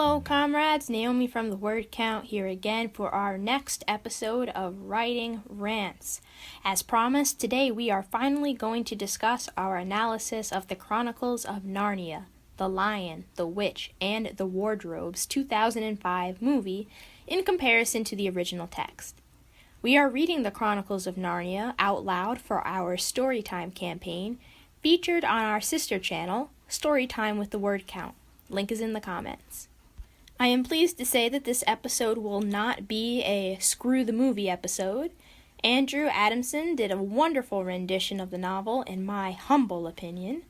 Hello comrades, Naomi from the Word Count here again for our next episode of Writing Rants. As promised, today we are finally going to discuss our analysis of the Chronicles of Narnia, The Lion, the Witch, and the Wardrobe's 2005 movie in comparison to the original text. We are reading the Chronicles of Narnia out loud for our Storytime campaign, featured on our sister channel, Storytime with the Word Count. Link is in the comments. I am pleased to say that this episode will not be a screw the movie episode. Andrew Adamson did a wonderful rendition of the novel, in my humble opinion.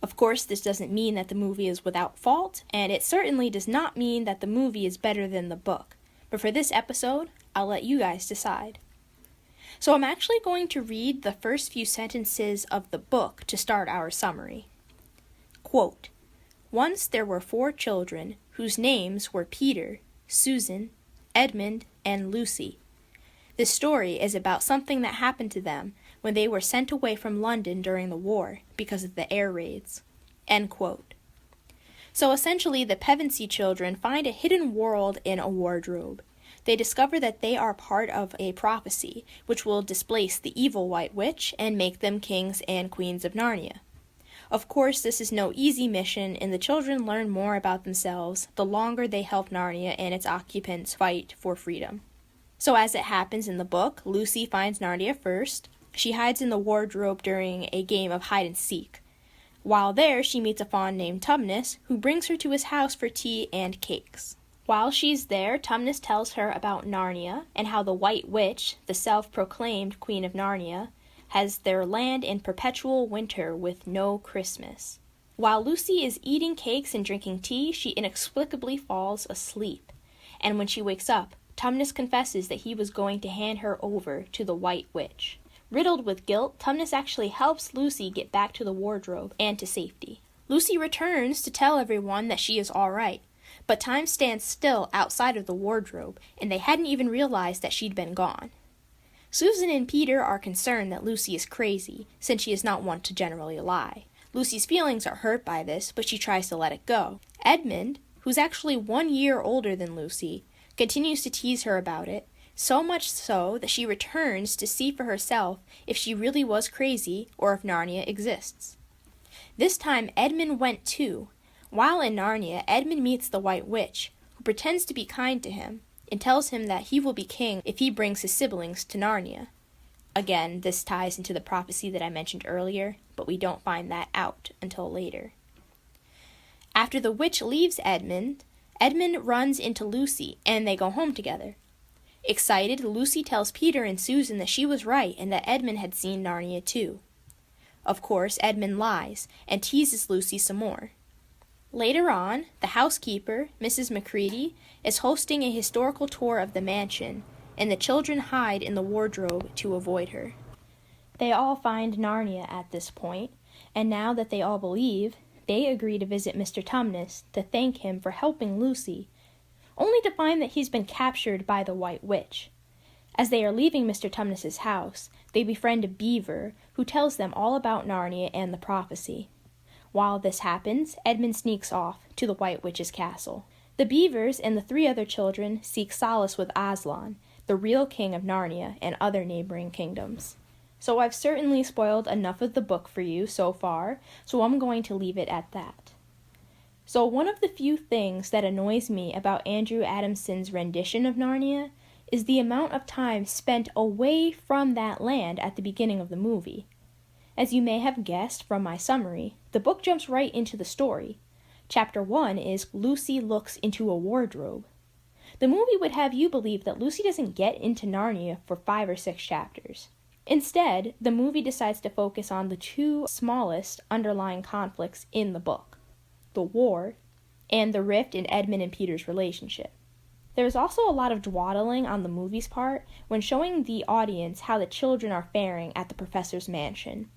Of course, this doesn't mean that the movie is without fault, and it certainly does not mean that the movie is better than the book. But for this episode, I'll let you guys decide. So I'm actually going to read the first few sentences of the book to start our summary. Quote, "Once there were 4 children whose names were Peter, Susan, Edmund, and Lucy. This story is about something that happened to them when they were sent away from London during the war because of the air raids." End quote. So essentially, the Pevensey children find a hidden world in a wardrobe. They discover that they are part of a prophecy, which will displace the evil White Witch and make them kings and queens of Narnia. Of course, this is no easy mission, and the children learn more about themselves the longer they help Narnia and its occupants fight for freedom. So as it happens in the book, Lucy finds Narnia first. She hides in the wardrobe during a game of hide-and-seek. While there, she meets a faun named Tumnus, who brings her to his house for tea and cakes. While she's there, Tumnus tells her about Narnia and how the White Witch, the self-proclaimed Queen of Narnia, has their land in perpetual winter with no Christmas. While Lucy is eating cakes and drinking tea, she inexplicably falls asleep. And when she wakes up, Tumnus confesses that he was going to hand her over to the White Witch. Riddled with guilt, Tumnus actually helps Lucy get back to the wardrobe and to safety. Lucy returns to tell everyone that she is all right, but time stands still outside of the wardrobe, and they hadn't even realized that she'd been gone. Susan and Peter are concerned that Lucy is crazy, since she is not one to generally lie. Lucy's feelings are hurt by this, but she tries to let it go. Edmund, who's actually 1 year older than Lucy, continues to tease her about it, so much so that she returns to see for herself if she really was crazy or if Narnia exists. This time, Edmund went too. While in Narnia, Edmund meets the White Witch, who pretends to be kind to him, and tells him that he will be king if he brings his siblings to Narnia. Again, this ties into the prophecy that I mentioned earlier, but we don't find that out until later. After the witch leaves Edmund runs into Lucy, and they go home together. Excited, Lucy tells Peter and Susan that she was right and that Edmund had seen Narnia too. Of course, Edmund lies and teases Lucy some more. Later on, the housekeeper, Mrs. Macready, is hosting a historical tour of the mansion, and the children hide in the wardrobe to avoid her. They all find Narnia at this point, and now that they all believe, they agree to visit Mr. Tumnus to thank him for helping Lucy, only to find that he's been captured by the White Witch. As they are leaving Mr. Tumnus's house, they befriend a beaver who tells them all about Narnia and the prophecy. While this happens, Edmund sneaks off to the White Witch's castle. The beavers and the 3 other children seek solace with Aslan, the real king of Narnia and other neighboring kingdoms. So I've certainly spoiled enough of the book for you so far, so I'm going to leave it at that. So one of the few things that annoys me about Andrew Adamson's rendition of Narnia is the amount of time spent away from that land at the beginning of the movie. As you may have guessed from my summary, the book jumps right into the story. Chapter 1 is Lucy looks into a wardrobe. The movie would have you believe that Lucy doesn't get into Narnia for 5 or 6 chapters. Instead, the movie decides to focus on the 2 smallest underlying conflicts in the book: the war and the rift in Edmund and Peter's relationship. There is also a lot of dawdling on the movie's part when showing the audience how the children are faring at the professor's mansion.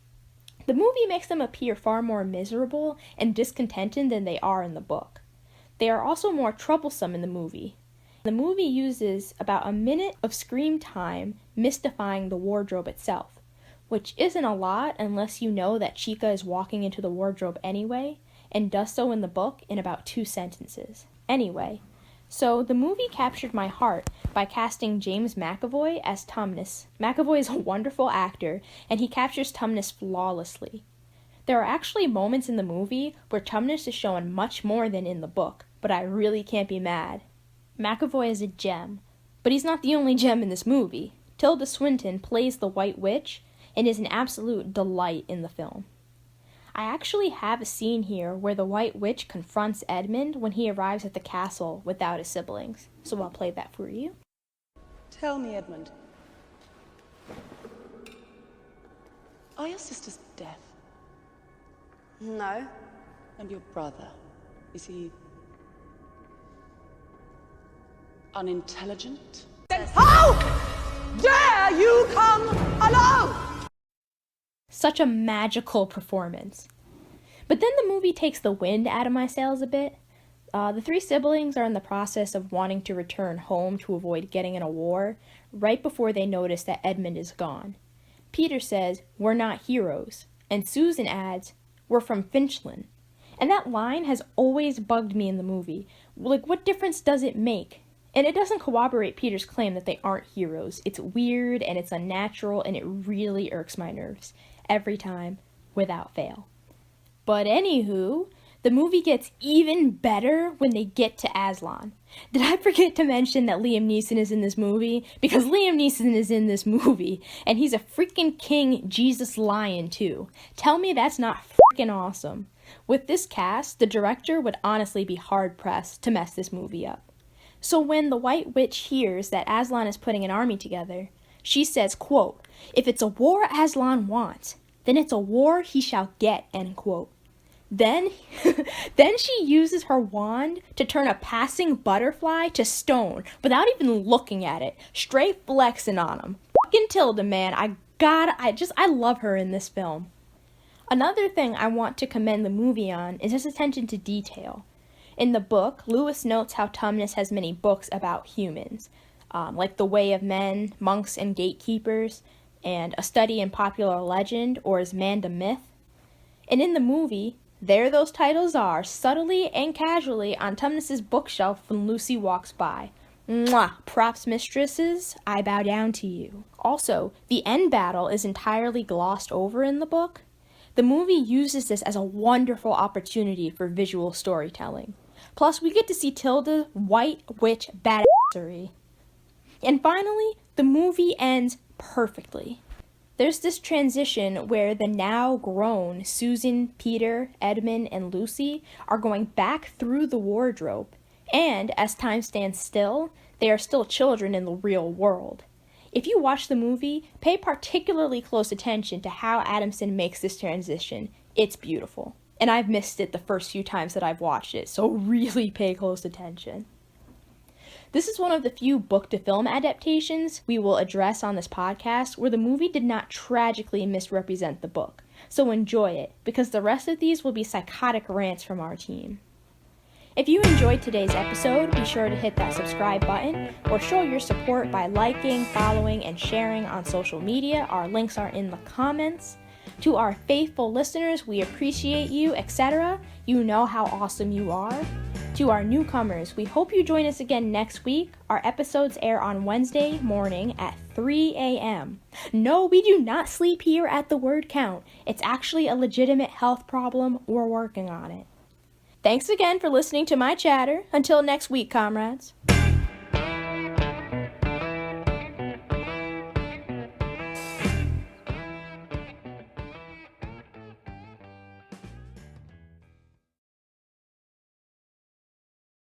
The movie makes them appear far more miserable and discontented than they are in the book. They are also more troublesome in the movie. The movie uses about a minute of screen time mystifying the wardrobe itself, which isn't a lot unless you know that Chica is walking into the wardrobe anyway, and does so in the book in about 2 sentences. Anyway, so the movie captured my heart by casting James McAvoy as Tumnus. McAvoy is a wonderful actor, and he captures Tumnus flawlessly. There are actually moments in the movie where Tumnus is shown much more than in the book, but I really can't be mad. McAvoy is a gem, but he's not the only gem in this movie. Tilda Swinton plays the White Witch and is an absolute delight in the film. I actually have a scene here where the White Witch confronts Edmund when he arrives at the castle without his siblings, so I'll play that for you. Tell me, Edmund, are your sisters deaf? No. And your brother, is he unintelligent? Then how dare you come alone? Such a magical performance. But then the movie takes the wind out of my sails a bit. The three siblings are in the process of wanting to return home to avoid getting in a war, right before they notice that Edmund is gone. Peter says, "We're not heroes," and Susan adds, "We're from Finchland." And that line has always bugged me in the movie. Like, what difference does it make? And it doesn't corroborate Peter's claim that they aren't heroes. It's weird and it's unnatural and it really irks my nerves. Every time, without fail. But anywho, the movie gets even better when they get to Aslan. Did I forget to mention that Liam Neeson is in this movie? Because Liam Neeson is in this movie, and he's a freaking King Jesus Lion too. Tell me that's not freaking awesome. With this cast, the director would honestly be hard-pressed to mess this movie up. So when the White Witch hears that Aslan is putting an army together, she says, quote, "If it's a war Aslan wants, then it's a war he shall get," end quote. Then she uses her wand to turn a passing butterfly to stone without even looking at it, straight flexing on him. Fucking Tilda, man, I love her in this film. Another thing I want to commend the movie on is his attention to detail. In the book, Lewis notes how Tumnus has many books about humans, like The Way of Men, Monks and Gatekeepers, and A Study in Popular Legend, or Is Man the Myth? And in the movie, there those titles are, subtly and casually, on Tumnus's bookshelf when Lucy walks by. Mwah! Props, mistresses, I bow down to you. Also, the end battle is entirely glossed over in the book. The movie uses this as a wonderful opportunity for visual storytelling. Plus, we get to see Tilda's White Witch badassery. And finally, the movie ends perfectly. There's this transition where the now grown Susan, Peter, Edmund, and Lucy are going back through the wardrobe, and as time stands still, they are still children in the real world. If you watch the movie, pay particularly close attention to how Adamson makes this transition. It's beautiful. And I've missed it the first few times that I've watched it, so really pay close attention. This is one of the few book-to-film adaptations we will address on this podcast where the movie did not tragically misrepresent the book. So enjoy it, because the rest of these will be psychotic rants from our team. If you enjoyed today's episode, be sure to hit that subscribe button or show your support by liking, following, and sharing on social media. Our links are in the comments. To our faithful listeners, we appreciate you, etc. You know how awesome you are. To our newcomers, we hope you join us again next week. Our episodes air on Wednesday morning at 3 a.m. No, we do not sleep here at the word count. It's actually a legitimate health problem. We're working on it. Thanks again for listening to my chatter. Until next week, comrades.